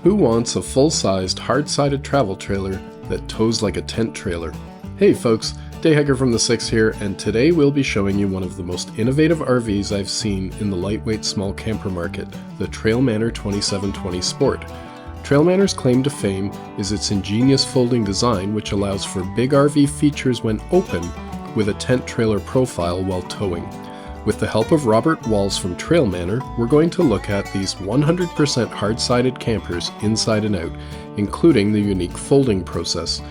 Who wants a full-sized, hard-sided travel trailer that tows like a tent trailer? Hey folks, Dayhiker from the 6 here, and today we'll be showing you one of the most innovative RVs I've seen in the lightweight small camper market, the Trail Manor 2720 Sport. Trail Manor's claim to fame is its ingenious folding design, which allows for big RV features when open with a tent trailer profile while towing. With the help of Robert Walls from Trail Manor, we're going to look at these 100% hard-sided campers inside and out, including the unique folding process.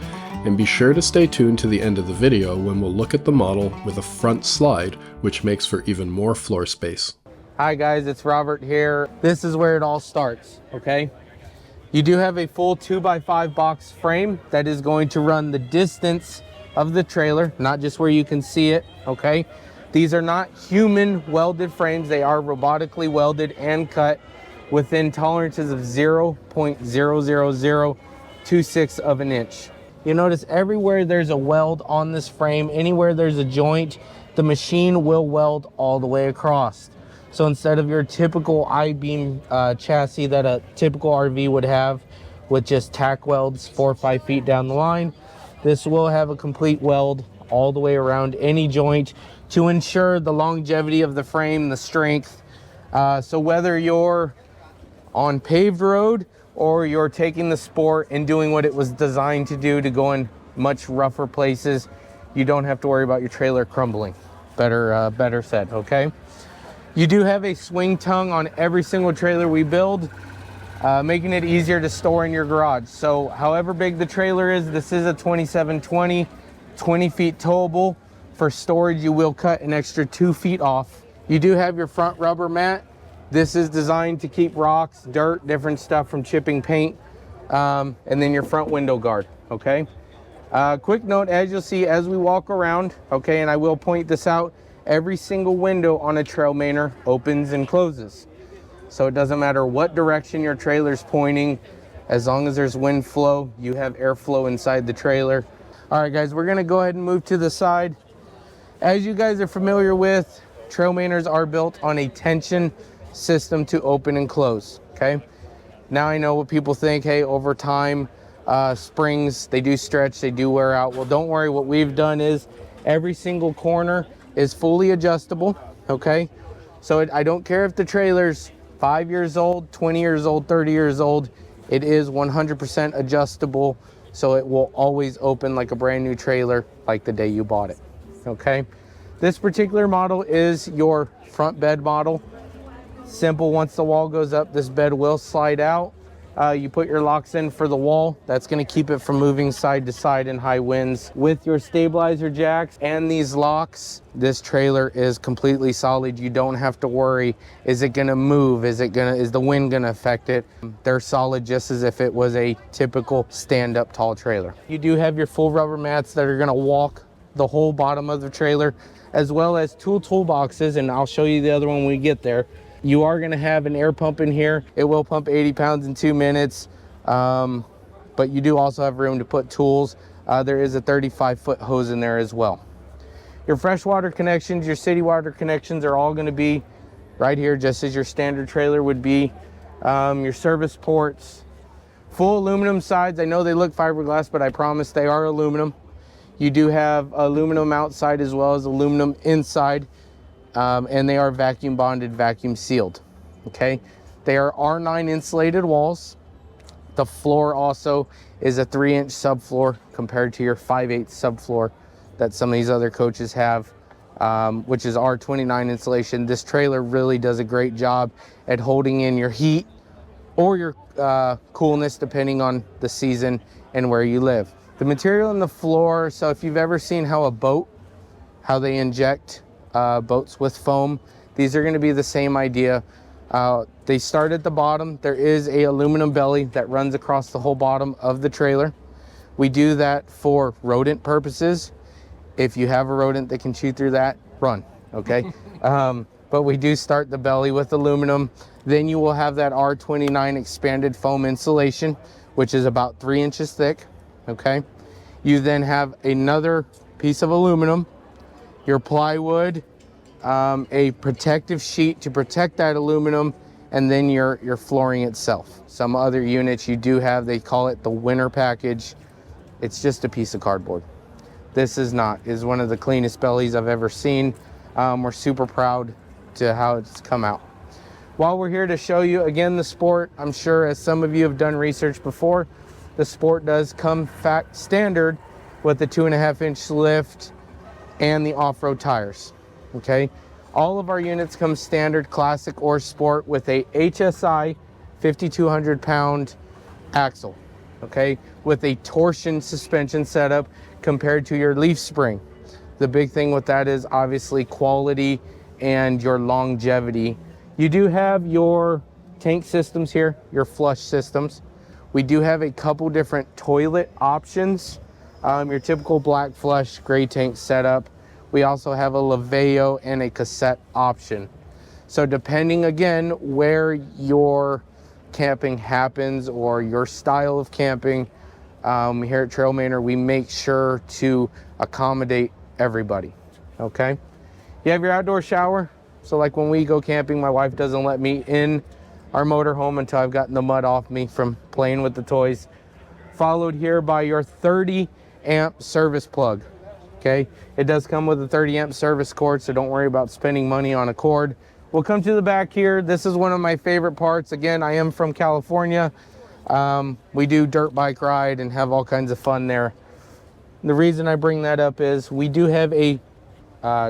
And be sure to stay tuned to the end of the video when we'll look at the model with a front slide, which makes for even more floor space. Hi guys, it's Robert here. This is where it all starts, okay? You do have a full 2x5 box frame that is going to run the distance of the trailer, not just where you can see it, okay? These are not human welded frames. They are robotically welded and cut within tolerances of 0.00026 of an inch. You notice everywhere there's a weld on this frame, anywhere there's a joint, the machine will weld all the way across. So instead of your typical I-beam chassis that a typical RV would have with just tack welds 4 or 5 feet down the line, this will have a complete weld all the way around any joint to ensure the longevity of the frame, the strength. So whether you're on paved road or you're taking the Sport and doing what it was designed to do, to go in much rougher places, you don't have to worry about your trailer crumbling. Better said, okay? You do have a swing tongue on every single trailer we build, making it easier to store in your garage. So however big the trailer is, this is a 2720, 20 feet towable. For storage, you will cut an extra 2 feet off. You do have your front rubber mat. This is designed to keep rocks, dirt, different stuff from chipping paint. And then your front window guard, okay? Quick note, as you'll see as we walk around, okay, and I will point this out, every single window on a Trail Manor opens and closes. So it doesn't matter what direction your trailer's pointing, as long as there's wind flow, you have airflow inside the trailer. All right, guys, we're gonna go ahead and move to the side. As you guys are familiar with, Trail Manors are built on a tension system to open and close, okay? Now I know what people think, hey, over time, springs, they do stretch, they do wear out. Well, don't worry, what we've done is every single corner is fully adjustable, okay? So I don't care if the trailer's 5 years old, 20 years old, 30 years old, it is 100% adjustable, so it will always open like a brand new trailer, like the day you bought it, okay? This particular model is your front bed model. Simple, once the wall goes up, this bed will slide out. You put your locks in for the wall. That's gonna keep it from moving side to side in high winds. With your stabilizer jacks and these locks, this trailer is completely solid. You don't have to worry, is it gonna move? Is the wind gonna affect it? They're solid just as if it was a typical stand-up tall trailer. You do have your full rubber mats that are gonna walk the whole bottom of the trailer, as well as toolboxes, and I'll show you the other one when we get there. You are going to have an air pump in here. It will pump 80 pounds in 2 minutes, but you do also have room to put tools. There is a 35-foot hose in there as well. Your freshwater connections, your city water connections are all going to be right here, just as your standard trailer would be. Your service ports, full aluminum sides. I know they look fiberglass, but I promise they are aluminum. You do have aluminum outside as well as aluminum inside. And they are vacuum bonded, vacuum sealed, okay? They are R9 insulated walls. The floor also is a 3-inch subfloor compared to your 5/8 subfloor that some of these other coaches have, which is R29 insulation. This trailer really does a great job at holding in your heat or your coolness, depending on the season and where you live. The material in the floor, so if you've ever seen how they inject boats with foam, these are going to be the same idea. They start at the bottom. There is a aluminum belly that runs across the whole bottom of the trailer. We do that for rodent purposes. If you have a rodent that can chew through that, run, okay? But we do start the belly with aluminum. Then you will have that R29 expanded foam insulation, which is about 3 inches thick, okay? You then have another piece of aluminum, your plywood, a protective sheet to protect that aluminum, and then your flooring itself. Some other units you do have, they call it the winter package. It's just a piece of cardboard. This is not. Is one of the cleanest bellies I've ever seen. We're super proud to how it's come out. While we're here to show you again the Sport, I'm sure as some of you have done research before, the Sport does come standard with the 2.5-inch lift and the off-road tires. Okay, all of our units come standard, classic or Sport, with a HSI 5,200 pound axle. Okay, with a torsion suspension setup compared to your leaf spring. The big thing with that is obviously quality and your longevity. You do have your tank systems here, your flush systems. We do have a couple different toilet options. Your typical black flush, gray tank setup. We also have a Laveo and a cassette option. So depending again where your camping happens or your style of camping, here at Trail Manor, we make sure to accommodate everybody. Okay, you have your outdoor shower. So like when we go camping, my wife doesn't let me in our motorhome until I've gotten the mud off me from playing with the toys. Followed here by your 30 amp service plug. Okay, it does come with a 30 amp service cord, so don't worry about spending money on a cord. We'll come to the back here. This is one of my favorite parts. Again, I am from California. We do dirt bike ride and have all kinds of fun there. The reason I bring that up is we do have a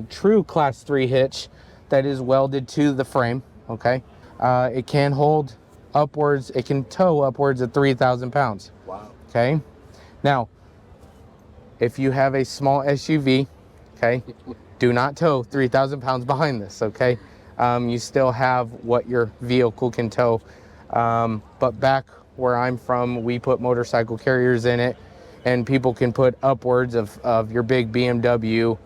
true class 3 hitch that is welded to the frame. Okay, it can hold upwards, it can tow upwards of 3,000 pounds. Wow. Okay, now if you have a small SUV, okay, do not tow 3,000 pounds behind this. Okay, you still have what your vehicle can tow. But back where I'm from, we put motorcycle carriers in it, and people can put upwards of your big BMW,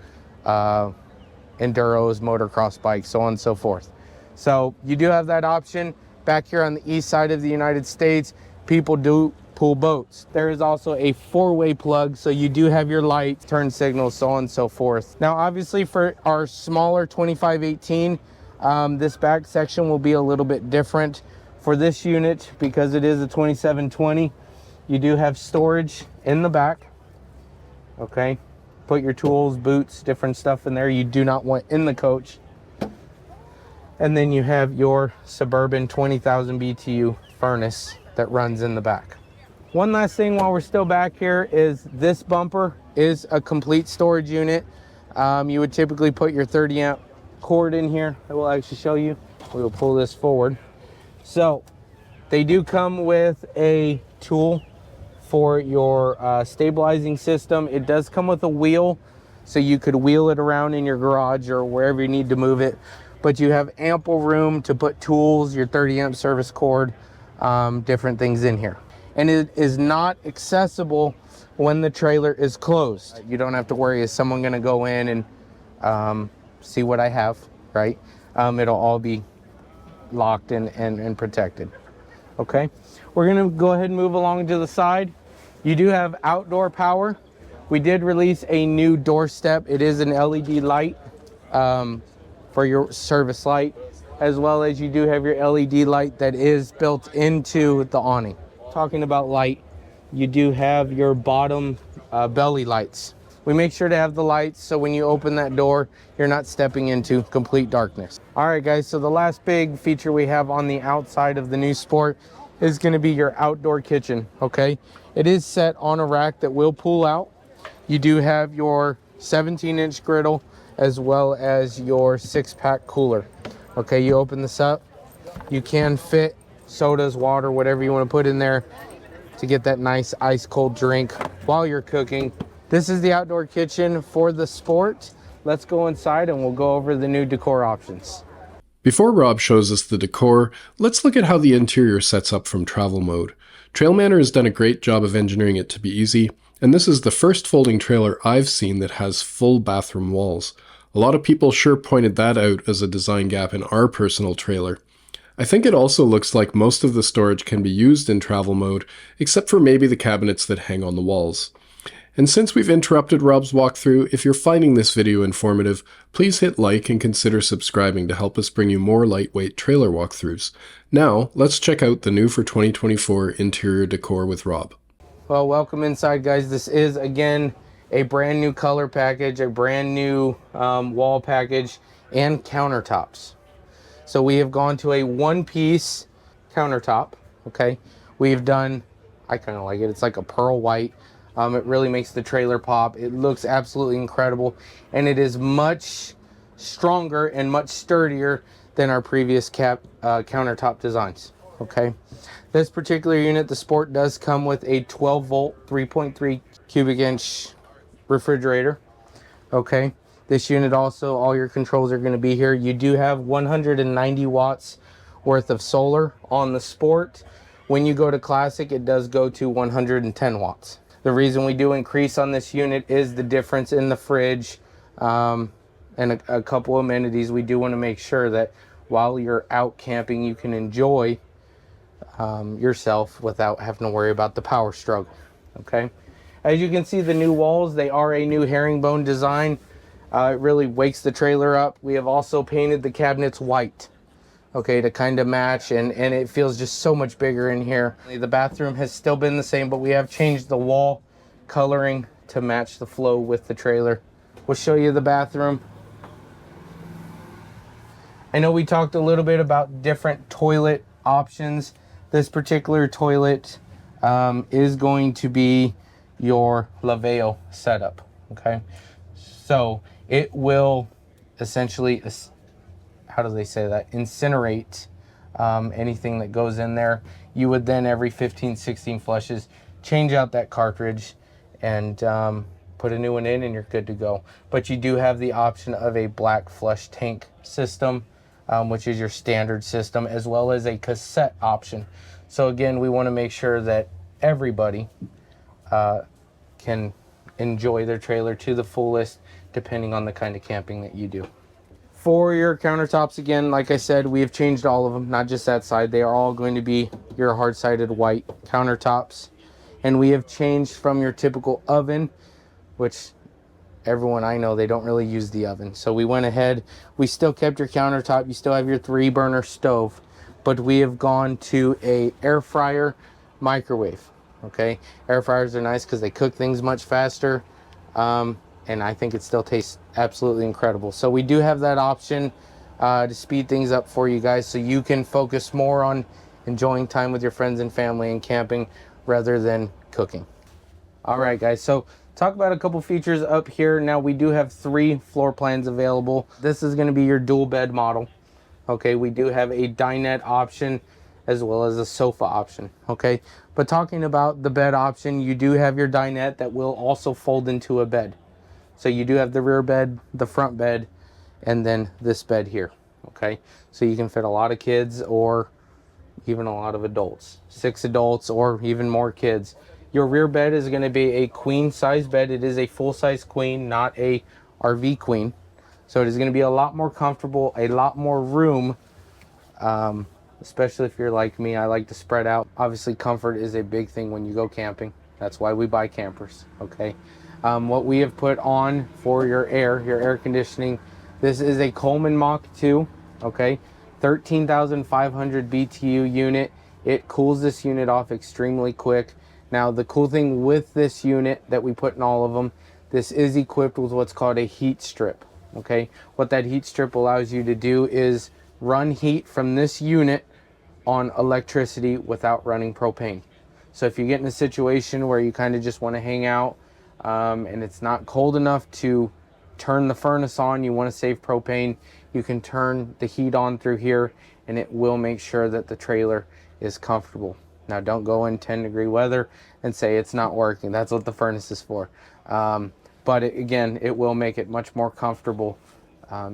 enduros, motocross bikes, so on and so forth. So you do have that option. Back here on the east side of the United States, people do pull boats. There is also a 4-way plug, so you do have your lights, turn signals, so on and so forth. Now obviously for our smaller 2518, this back section will be a little bit different. For this unit, because it is a 2720, you do have storage in the back. Okay, put your tools, boots, different stuff in there you do not want in the coach. And then you have your Suburban 20,000 BTU furnace that runs in the back. One last thing while we're still back here is this bumper is a complete storage unit. You would typically put your 30 amp cord in here. I will actually show you. We will pull this forward. So they do come with a tool for your stabilizing system. It does come with a wheel, so you could wheel it around in your garage or wherever you need to move it. But you have ample room to put tools, your 30 amp service cord, different things in here. And it is not accessible when the trailer is closed. You don't have to worry, is someone gonna go in and see what I have, right? It'll all be locked and protected. Okay, we're gonna go ahead and move along to the side. You do have outdoor power. We did release a new doorstep. It is an LED light for your service light, as well as you do have your LED light that is built into the awning. Talking about light, you do have your bottom belly lights. We make sure to have the lights so when you open that door, you're not stepping into complete darkness. All right, guys, so the last big feature we have on the outside of the new Sport is gonna be your outdoor kitchen, okay? It is set on a rack that will pull out. You do have your 17-inch griddle as well as your 6-pack cooler. Okay, you open this up, you can fit sodas, water, whatever you wanna put in there to get that nice ice cold drink while you're cooking. This is the outdoor kitchen for the Sport. Let's go inside and we'll go over the new decor options. Before Rob shows us the decor, let's look at how the interior sets up from travel mode. Trail Manor has done a great job of engineering it to be easy, and this is the first folding trailer I've seen that has full bathroom walls. A lot of people sure pointed that out as a design gap in our personal trailer. I think it also looks like most of the storage can be used in travel mode, except for maybe the cabinets that hang on the walls. And since we've interrupted Rob's walkthrough, if you're finding this video informative, please hit like and consider subscribing to help us bring you more lightweight trailer walkthroughs. Now, let's check out the new for 2024 interior decor with Rob. Well, welcome inside, guys. This is, again, a brand new color package, a brand new wall package, and countertops. So we have gone to a one-piece countertop, okay? We've done, I kind of like it, it's like a pearl white. It really makes the trailer pop. It looks absolutely incredible, and it is much stronger and much sturdier than our previous countertop designs, okay? This particular unit, the Sport, does come with a 12-volt, 3.3 cubic inch refrigerator, okay? This unit also, all your controls are going to be here. You do have 190 watts worth of solar on the Sport. When you go to Classic, it does go to 110 watts. The reason we do increase on this unit is the difference in the fridge and a couple amenities. We do want to make sure that while you're out camping, you can enjoy yourself without having to worry about the power struggle, okay? As you can see, the new walls, they are a new herringbone design. It really wakes the trailer up. We have also painted the cabinets white, okay, to kind of match, and it feels just so much bigger in here. The bathroom has still been the same, but we have changed the wall coloring to match the flow with the trailer. We'll show you the bathroom. I know we talked a little bit about different toilet options. This particular toilet is going to be your Laveo setup, okay? So it will essentially, how do they say that, incinerate anything that goes in there. You would then, every 15-16 flushes, change out that cartridge and put a new one in, and you're good to go. But you do have the option of a black flush tank system, which is your standard system, as well as a cassette option. So again, we want to make sure that everybody can enjoy their trailer to the fullest, depending on the kind of camping that you do. For your countertops, again, like I said, we have changed all of them, not just that side. They are all going to be your hard-sided white countertops. And we have changed from your typical oven, which everyone I know, they don't really use the oven. So we went ahead, we still kept your countertop, you still have your 3-burner stove, but we have gone to a air fryer microwave, okay? Air fryers are nice because they cook things much faster, and I think it still tastes absolutely incredible. So we do have that option to speed things up for you guys, so you can focus more on enjoying time with your friends and family and camping rather than cooking. All right, guys, so talk about a couple features up here. Now, we do have 3 floor plans available. This is going to be your dual bed model, okay? We do have a dinette option as well as a sofa option, okay? But talking about the bed option, you do have your dinette that will also fold into a bed. So you do have the rear bed, the front bed, and then this bed here, okay? So you can fit a lot of kids or even a lot of adults, 6 adults or even more kids. Your rear bed is going to be a queen size bed. It is a full size queen, not a RV queen. So it is going to be a lot more comfortable, a lot more room, especially if you're like me. I like to spread out. Obviously, comfort is a big thing when you go camping. That's why we buy campers, okay? What we have put on for your air conditioning, this is a Coleman Mach 2, okay? 13,500 BTU unit. It cools this unit off extremely quick. Now, the cool thing with this unit that we put in all of them, this is equipped with what's called a heat strip, okay? What that heat strip allows you to do is run heat from this unit on electricity without running propane. So if you get in a situation where you kind of just want to hang out and it's not cold enough to turn the furnace on, you want to save propane, you can turn the heat on through here and it will make sure that the trailer is comfortable. Now, don't go in 10-degree weather and say it's not working. That's what the furnace is for. But again, it will make it much more comfortable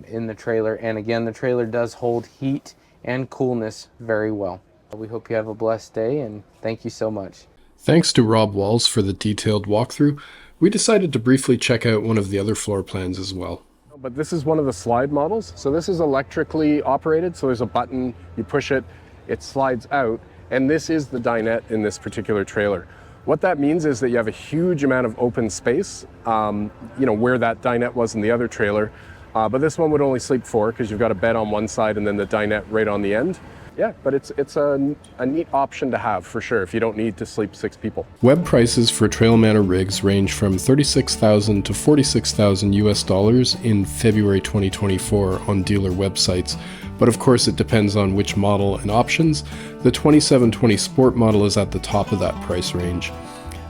in the trailer. And again, the trailer does hold heat and coolness very well. We hope you have a blessed day, and thank you so much. Thanks to Rob Walls for the detailed walkthrough. We decided to briefly check out one of the other floor plans as well. But this is one of the slide models. So this is electrically operated. So there's a button, you push it, it slides out. And this is the dinette in this particular trailer. What that means is that you have a huge amount of open space, where that dinette was in the other trailer. But this one would only sleep 4 because you've got a bed on one side and then the dinette right on the end. Yeah, but it's a neat option to have for sure if you don't need to sleep 6 people. Web prices for Trail Manor rigs range from $36,000 to $46,000 US in February 2024 on dealer websites, but of course it depends on which model and options. The 2720 Sport model is at the top of that price range.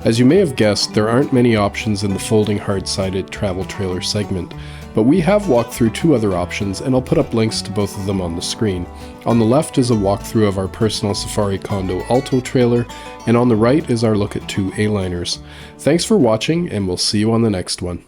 As you may have guessed, there aren't many options in the folding hard-sided travel trailer segment, but we have walked through 2 other options, and I'll put up links to both of them on the screen. On the left is a walkthrough of our personal Safari Condo Alto trailer, and on the right is our look at 2 A-liners. Thanks for watching, and we'll see you on the next one.